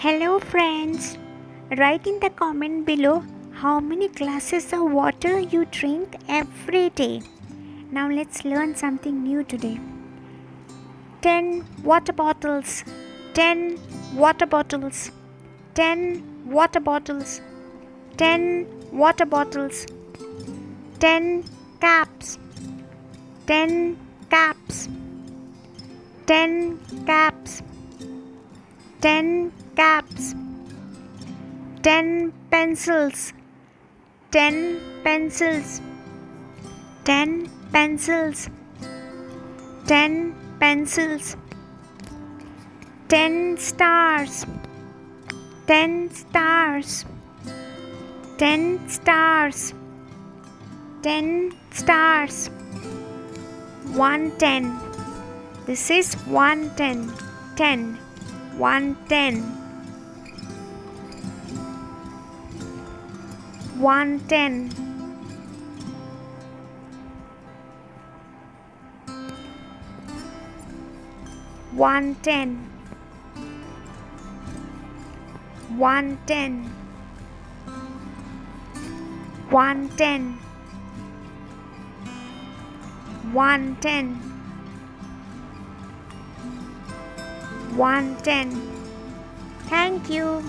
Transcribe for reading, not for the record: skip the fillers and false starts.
Hello friends, write in the comment below how many glasses of water you drink every day. Now let's learn something new today. 10 water bottles, 10 water bottles, 10 water bottles, 10 water bottles, 10 caps, 10 caps, 10 caps, 10 caps, 10 pencils, 10 pencils, 10 pencils, 10 pencils, 10 stars, 10 stars, 10 stars, 10 stars, 110. This is 110, 10, 110, 110, 110, 110, 110, 110, 110. Thank you.